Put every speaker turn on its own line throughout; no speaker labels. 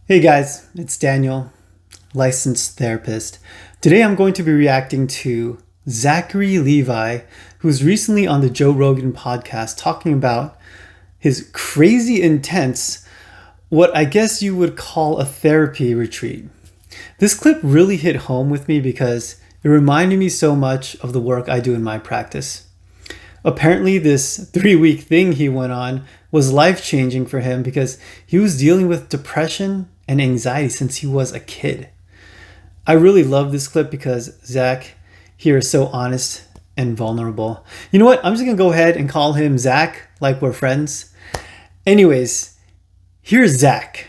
Hey guys, it's Daniel, licensed therapist. Today I'm going to be reacting to Zachary Levi, who's recently on the Joe Rogan podcast talking about his crazy intense, what I guess you would call a therapy retreat. This clip really hit home with me because it reminded me so much of the work I do in my practice. Apparently, this 3-week thing he went on was life changing for him because he was dealing with depression and anxiety since he was a kid. I really love this clip because Zach here is so honest and vulnerable. You know what? I'm just going to go ahead and call him Zach like we're friends. Anyways, here's Zach,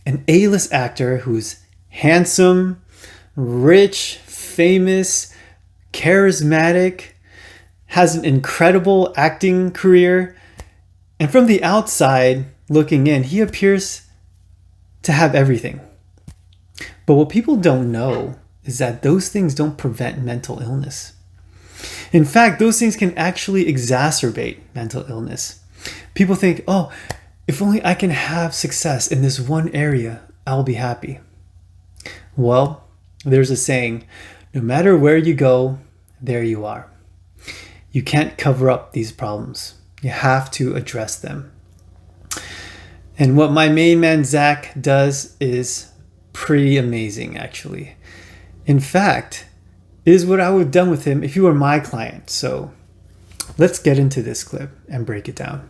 an A-list actor who's handsome, rich, famous, charismatic, has an incredible acting career, and from the outside looking in, he appears to have everything. But what people don't know is that those things don't prevent mental illness. In fact, those things can actually exacerbate mental illness. People think, oh, if only I can have success in this one area, I'll be happy. Well, there's a saying, no matter where you go, there you are. You can't cover up these problems. You have to address them. And what my main man Zach does is pretty amazing, actually. In fact, it is what I would have done with him if he were my client. So let's get into this clip and break it down.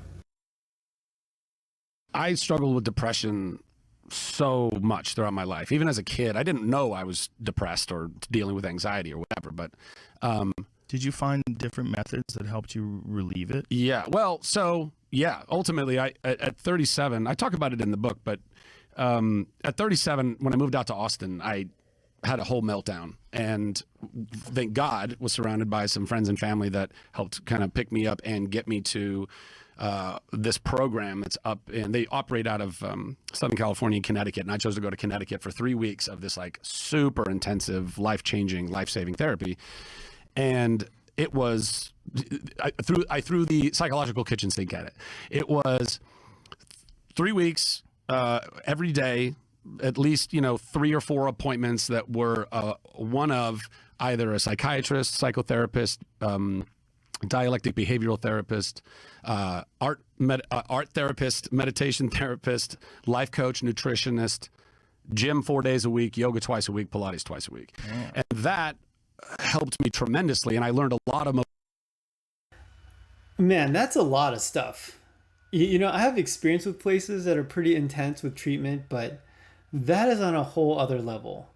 I struggled with depression so much throughout my life. Even as a kid, I didn't know I was depressed or dealing with anxiety or whatever. But
did you find different methods that helped you relieve it?
yeah, well, so yeah, ultimately, at 37, I talk about it in the book, but at 37, when I moved out to Austin, I had a whole meltdown, and thank God was surrounded by some friends and family that helped kind of pick me up and get me to this program that's up, and they operate out of Southern California and Connecticut, and I chose to go to Connecticut for 3 weeks of this like super intensive, life-changing, life-saving therapy. And it was, I threw the psychological kitchen sink at it. It was 3 weeks, every day, at least, 3 or 4 appointments that were one of either a psychiatrist, psychotherapist, dialectic behavioral therapist, art therapist, meditation therapist, life coach, nutritionist, gym 4 days a week, yoga twice a week, Pilates twice a week. Yeah. And that helped me tremendously, and I learned a lot of
Man, that's a lot of stuff. I have experience with places that are pretty intense with treatment, but that is on a whole other level.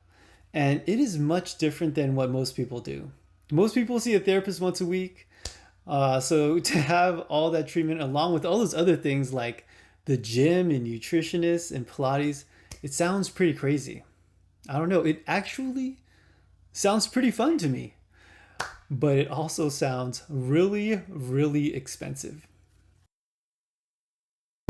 And it is much different than what most people do. Most people see a therapist once a week. So to have all that treatment along with all those other things like the gym and nutritionists and Pilates, it sounds pretty crazy. I don't know. It actually sounds pretty fun to me, but it also sounds really, really expensive.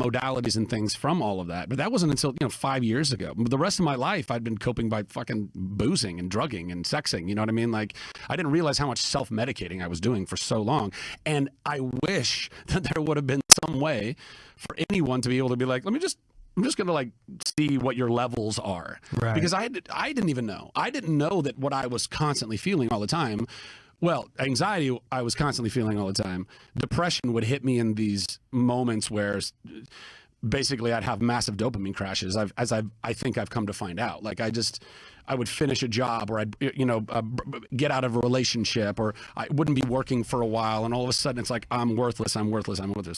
Modalities and things from all of that, but that wasn't until 5 years ago. The rest of my life I'd been coping by fucking boozing and drugging and sexing, you know what I mean? Like, I didn't realize how much self-medicating I was doing for so long, and I wish that there would have been some way for anyone to be able to be like, I'm just gonna like see what your levels are, right? Because I didn't even know. I didn't know that what I was constantly feeling all the time. Well, anxiety, I was constantly feeling all the time. Depression would hit me in these moments where basically I'd have massive dopamine crashes, I think I've come to find out. Like I would finish a job, or I'd get out of a relationship, or I wouldn't be working for a while, and all of a sudden it's like I'm worthless.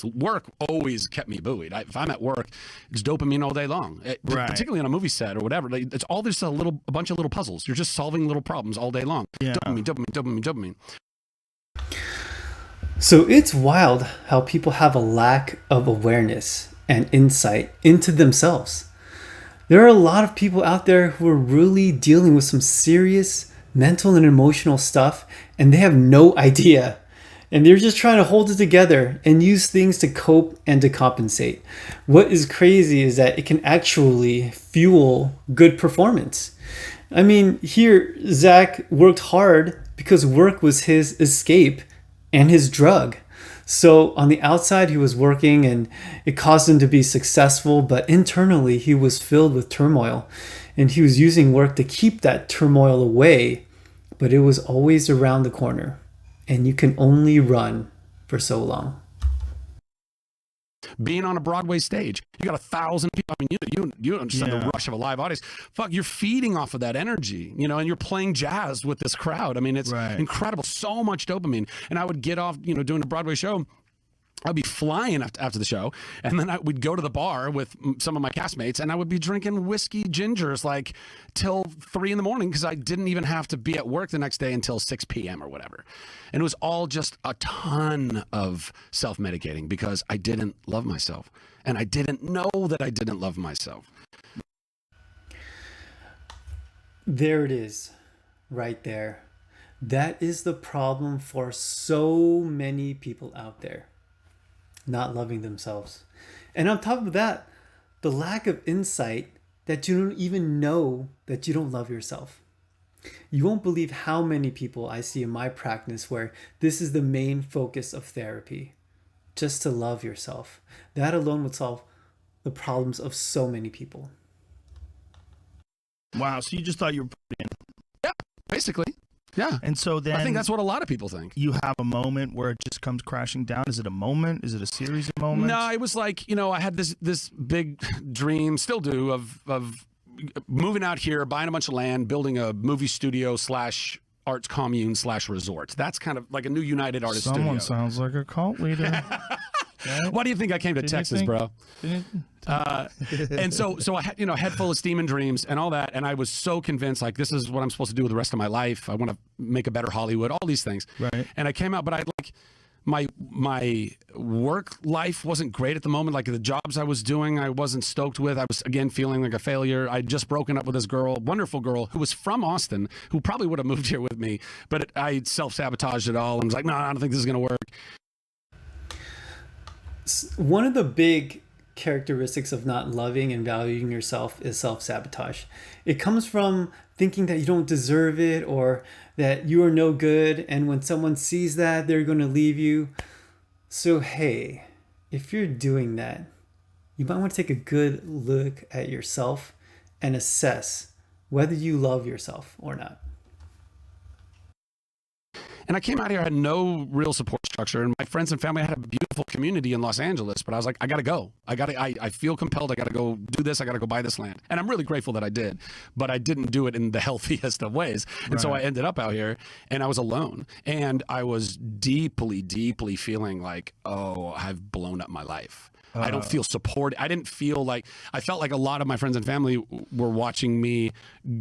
Work always kept me buoyed. If I'm at work, it's dopamine all day long, right. Particularly on a movie set or whatever. It's all just a bunch of little puzzles. You're just solving little problems all day long. Yeah. Dopamine.
So it's wild how people have a lack of awareness and insight into themselves. There are a lot of people out there who are really dealing with some serious mental and emotional stuff, and they have no idea. And they're just trying to hold it together and use things to cope and to compensate. What is crazy is that it can actually fuel good performance. I mean, here, Zach worked hard because work was his escape and his drug. So on the outside, he was working and it caused him to be successful, but internally, he was filled with turmoil. And he was using work to keep that turmoil away, but it was always around the corner. And you can only run for so long.
Being on a Broadway stage, you got 1,000 people. I mean, you don't understand the rush of a live audience. Fuck, you're feeding off of that energy, you know, and you're playing jazz with this crowd. I mean, it's incredible. So much dopamine. And I would get off, you know, doing a Broadway show. I'd be flying after the show, and then we'd go to the bar with some of my castmates, and I would be drinking whiskey gingers like till 3 a.m. because I didn't even have to be at work the next day until 6 p.m. or whatever. And it was all just a ton of self-medicating because I didn't love myself, and I didn't know that I didn't love myself.
There it is, right there. That is the problem for so many people out there. Not loving themselves. And on top of that, the lack of insight that you don't even know that you don't love yourself. You won't believe how many people I see in my practice where this is the main focus of therapy. Just to love yourself. That alone would solve the problems of so many people.
Wow, so you just thought you were put in.
Yeah, basically. Yeah.
And so then
I think that's what a lot of people think.
You have a moment where it just comes crashing down. Is it a moment? Is it a series of moments?
No, it was like, you know, I had this big dream, still do, of moving out here, buying a bunch of land, building a movie studio / arts commune / resort. That's kind of like a new United Artists Studio.
Someone sounds like a cult leader.
Why do you think I came to Texas, bro? And so I had, you know, head full of steam and dreams and all that. And I was so convinced, like, this is what I'm supposed to do with the rest of my life. I want to make a better Hollywood, all these things.
Right.
And I came out, but I like my work life wasn't great at the moment. Like the jobs I was doing, I wasn't stoked with. I was, again, feeling like a failure. I'd just broken up with this girl, wonderful girl, who was from Austin, who probably would have moved here with me. But I self-sabotaged it all and was like, no, I don't think this is going to work.
One of the big characteristics of not loving and valuing yourself is self-sabotage. It comes from thinking that you don't deserve it or that you are no good, and when someone sees that, they're going to leave you. So hey, if you're doing that, you might want to take a good look at yourself and assess whether you love yourself or not.
And I came out here, I had no real support structure, and my friends and family had a beautiful community in Los Angeles, but I was like, I gotta go. I feel compelled, I gotta go do this, I gotta go buy this land. And I'm really grateful that I did, but I didn't do it in the healthiest of ways. And so I ended up out here, and I was alone. And I was deeply, deeply feeling like, oh, I've blown up my life. I don't feel supported. I didn't feel like, I felt like a lot of my friends and family were watching me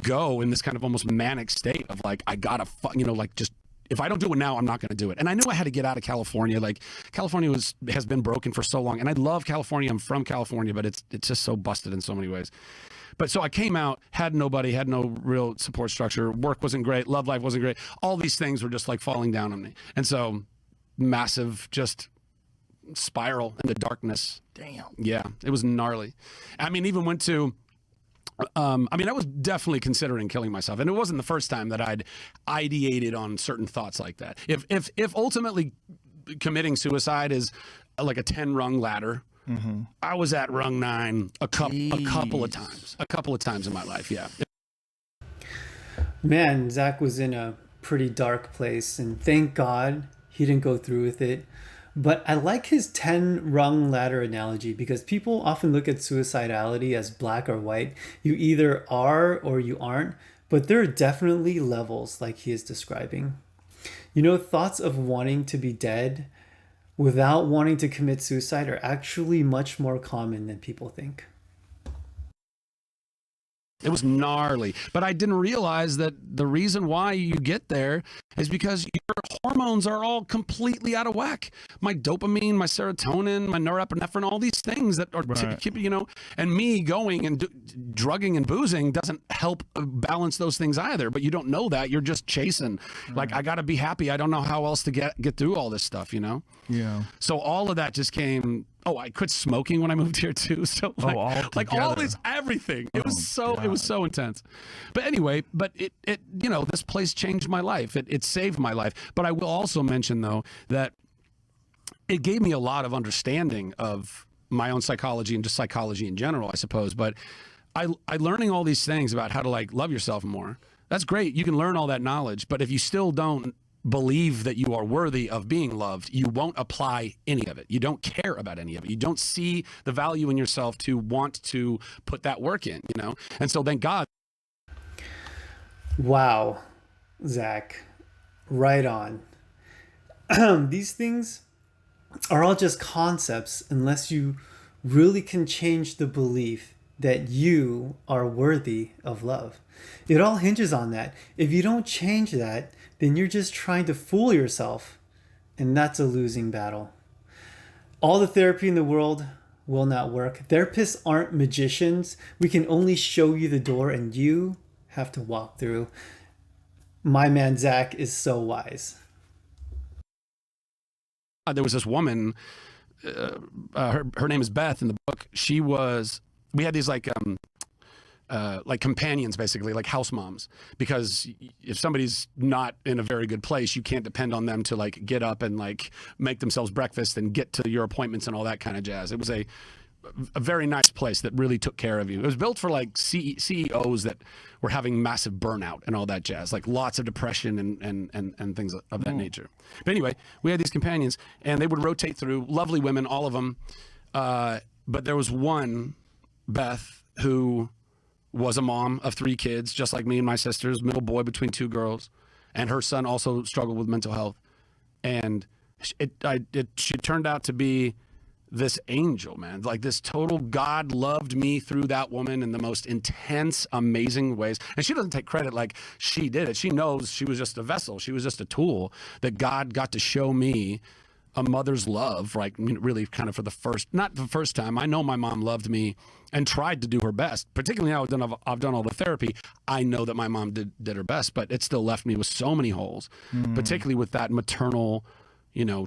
go in this kind of almost manic state of like, I gotta, you know, like just, if I don't do it now, I'm not going to do it. And I knew I had to get out of California. Like California has been broken for so long, and I love California. I'm from California, but it's just so busted in so many ways. But so I came out, had nobody, had no real support structure. Work wasn't great. Love life wasn't great. All these things were just like falling down on me. And so massive just spiral into darkness.
Damn.
Yeah, it was gnarly. I mean, even went to... I was definitely considering killing myself, and it wasn't the first time that I'd ideated on certain thoughts like that. If ultimately committing suicide is like a 10-rung ladder, I was at rung 9 a couple of times in my life. Yeah.
Man, Zach was in a pretty dark place, and thank God he didn't go through with it. But I like his 10-rung ladder analogy because people often look at suicidality as black or white. You either are or you aren't, but there are definitely levels like he is describing. You know, thoughts of wanting to be dead without wanting to commit suicide are actually much more common than people think.
It was gnarly, but I didn't realize that the reason why you get there is because your hormones are all completely out of whack. My dopamine, my serotonin, my norepinephrine, all these things that are, you know, and me going and drugging and boozing doesn't help balance those things either. But you don't know that. You're just chasing. Like, I got to be happy. I don't know how else to get through all this stuff, you know?
Yeah.
So all of that just came... Oh, I quit smoking when I moved here too. So like all this, everything. It was so intense. But anyway, it you know, this place changed my life. It saved my life. But I will also mention though that it gave me a lot of understanding of my own psychology and just psychology in general, I suppose. But I learning all these things about how to like love yourself more. That's great. You can learn all that knowledge, but if you still don't believe that you are worthy of being loved, you won't apply any of it. You don't care about any of it. You don't see the value in yourself to want to put that work in, you know? And so thank God.
Wow, Zach, right on. These things are all just concepts unless you really can change the belief that you are worthy of love. It all hinges on that. If you don't change that, then you're just trying to fool yourself, and that's a losing battle. All the therapy in the world will not work. Therapists aren't magicians. We can only show you the door, and you have to walk through. My man Zach is so wise.
There was this woman, her name is Beth in the book. We had these like companions, basically, like house moms, because if somebody's not in a very good place, you can't depend on them to like get up and like make themselves breakfast and get to your appointments and all that kind of jazz. It was a very nice place that really took care of you. It was built for like CEOs that were having massive burnout and all that jazz, like lots of depression and things of that nature. But anyway, we had these companions and they would rotate through, lovely women, all of them. But there was one, Beth, who was a mom of 3 kids, just like me and my sisters, middle boy between 2 girls. And her son also struggled with mental health. And she turned out to be this angel, man. Like this total, God loved me through that woman in the most intense, amazing ways. And she doesn't take credit like she did it. She knows she was just a vessel. She was just a tool that God got to show me a mother's love, right? I mean, really kind of for not the first time. I know my mom loved me and tried to do her best, particularly now I've done all the therapy. I know that my mom did her best, but it still left me with so many holes, particularly with that maternal,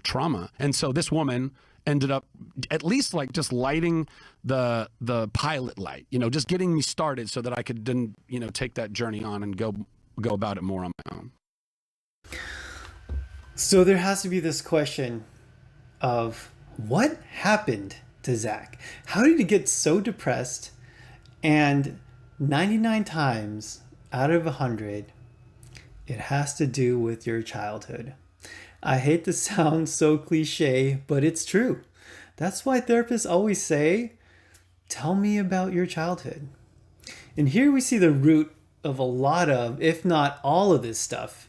trauma. And so this woman ended up at least like just lighting the pilot light, just getting me started so that I could then, take that journey on and go about it more on my own.
So there has to be this question of what happened to Zach? How did he get so depressed? And 99 times out of 100, it has to do with your childhood. I hate to sound so cliche, but it's true. That's why therapists always say, tell me about your childhood. And here we see the root of a lot of, if not all of this stuff,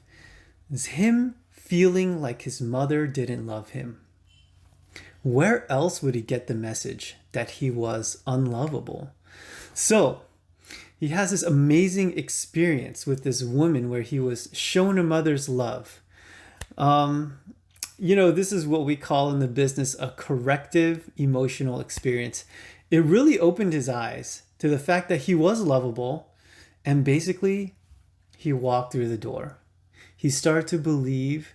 is him feeling like his mother didn't love him. Where else would he get the message that he was unlovable? So he has this amazing experience with this woman where he was shown a mother's love. This is what we call in the business a corrective emotional experience. It really opened his eyes to the fact that he was lovable, and basically he walked through the door. He started to believe,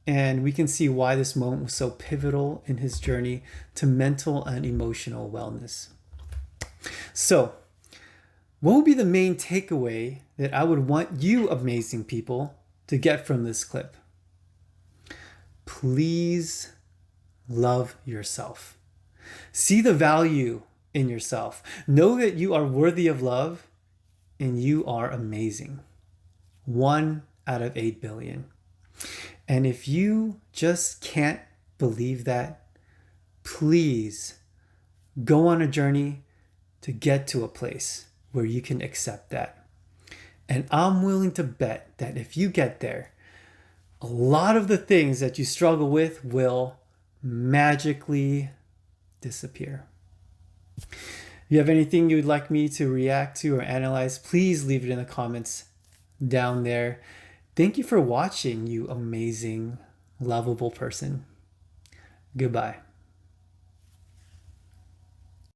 and we can see why this moment was so pivotal in his journey to mental and emotional wellness. So, what would be the main takeaway that I would want you amazing people to get from this clip? Please love yourself. See the value in yourself. Know that you are worthy of love and you are amazing. 1 out of 8 billion. And if you just can't believe that, please go on a journey to get to a place where you can accept that. And I'm willing to bet that if you get there, a lot of the things that you struggle with will magically disappear. If you have anything you would like me to react to or analyze, please leave it in the comments down there. Thank you for watching, you amazing, lovable person. Goodbye.